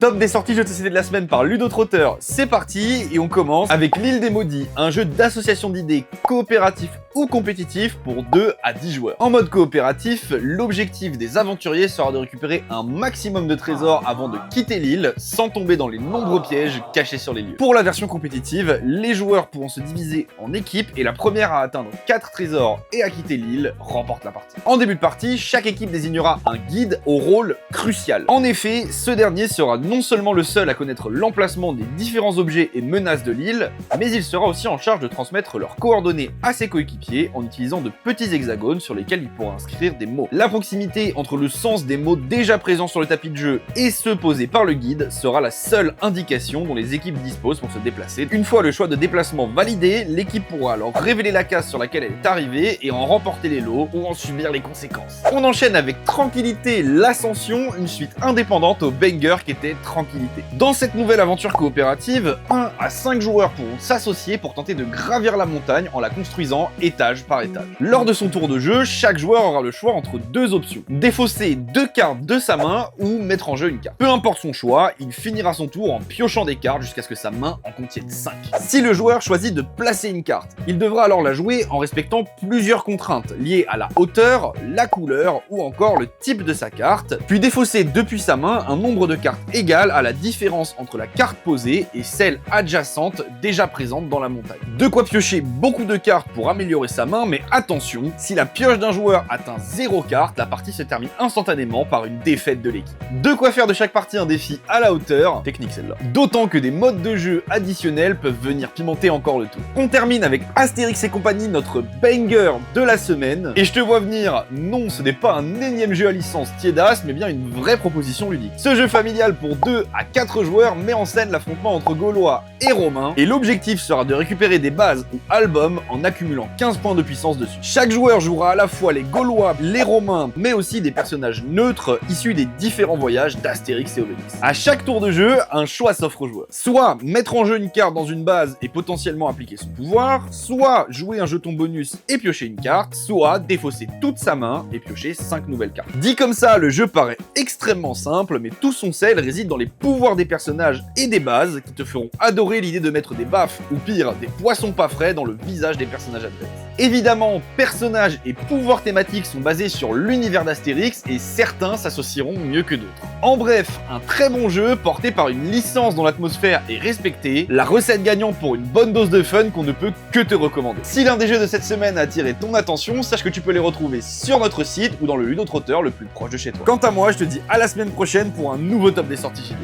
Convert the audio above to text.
Top des sorties jeux de société de la semaine par Ludotrotteur, c'est parti et on commence avec l'Île des Maudits, un jeu d'association d'idées coopératif ou compétitif pour 2 à 10 joueurs. En mode coopératif, l'objectif des aventuriers sera de récupérer un maximum de trésors avant de quitter l'île sans tomber dans les nombreux pièges cachés sur les lieux. Pour la version compétitive, les joueurs pourront se diviser en équipes et la première à atteindre 4 trésors et à quitter l'île remporte la partie. En début de partie, chaque équipe désignera un guide au rôle crucial. En effet, ce dernier sera non seulement le seul à connaître l'emplacement des différents objets et menaces de l'île, mais il sera aussi en charge de transmettre leurs coordonnées à ses coéquipiers en utilisant de petits hexagones sur lesquels il pourra inscrire des mots. La proximité entre le sens des mots déjà présents sur le tapis de jeu et ceux posés par le guide sera la seule indication dont les équipes disposent pour se déplacer. Une fois le choix de déplacement validé, l'équipe pourra alors révéler la case sur laquelle elle est arrivée et en remporter les lots ou en subir les conséquences. On enchaîne avec tranquillité l'ascension, une suite indépendante au banger qui était tranquillité. Dans cette nouvelle aventure coopérative, 1 à 5 joueurs pourront s'associer pour tenter de gravir la montagne en la construisant étage par étage. Lors de son tour de jeu, chaque joueur aura le choix entre 2 options. Défausser 2 cartes de sa main ou mettre en jeu une carte. Peu importe son choix, il finira son tour en piochant des cartes jusqu'à ce que sa main en contienne 5. Si le joueur choisit de placer une carte, il devra alors la jouer en respectant plusieurs contraintes liées à la hauteur, la couleur ou encore le type de sa carte, puis défausser depuis sa main un nombre de cartes égal à la différence entre la carte posée et celle adjacente déjà présente dans la montagne. De quoi piocher beaucoup de cartes pour améliorer sa main, mais attention, si la pioche d'un joueur atteint 0 cartes, la partie se termine instantanément par une défaite de l'équipe. De quoi faire de chaque partie un défi à la hauteur, technique celle-là. D'autant que des modes de jeu additionnels peuvent venir pimenter encore le tout. On termine avec Astérix et compagnie, notre banger de la semaine. Et je te vois venir, non, ce n'est pas un énième jeu à licence tiédasse, mais bien une vraie proposition ludique. Ce jeu familial pour 2 à 4 joueurs met en scène l'affrontement entre Gaulois et Romains, et l'objectif sera de récupérer des bases ou albums en accumulant 15 points de puissance dessus. Chaque joueur jouera à la fois les Gaulois, les Romains, mais aussi des personnages neutres issus des différents voyages d'Astérix et Obélix. À chaque tour de jeu, un choix s'offre aux joueurs. Soit mettre en jeu une carte dans une base et potentiellement appliquer son pouvoir, soit jouer un jeton bonus et piocher une carte, soit défausser toute sa main et piocher 5 nouvelles cartes. Dit comme ça, le jeu paraît extrêmement simple, mais tout son sel réside dans les pouvoirs des personnages et des bases qui te feront adorer l'idée de mettre des baffes ou pire, des poissons pas frais dans le visage des personnages adverses. Évidemment, personnages et pouvoirs thématiques sont basés sur l'univers d'Astérix et certains s'associeront mieux que d'autres. En bref, un très bon jeu porté par une licence dont l'atmosphère est respectée, la recette gagnante pour une bonne dose de fun qu'on ne peut que te recommander. Si l'un des jeux de cette semaine a attiré ton attention, sache que tu peux les retrouver sur notre site ou dans le Ludotrotteur le plus proche de chez toi. Quant à moi, je te dis à la semaine prochaine pour un nouveau top des sorties JDS.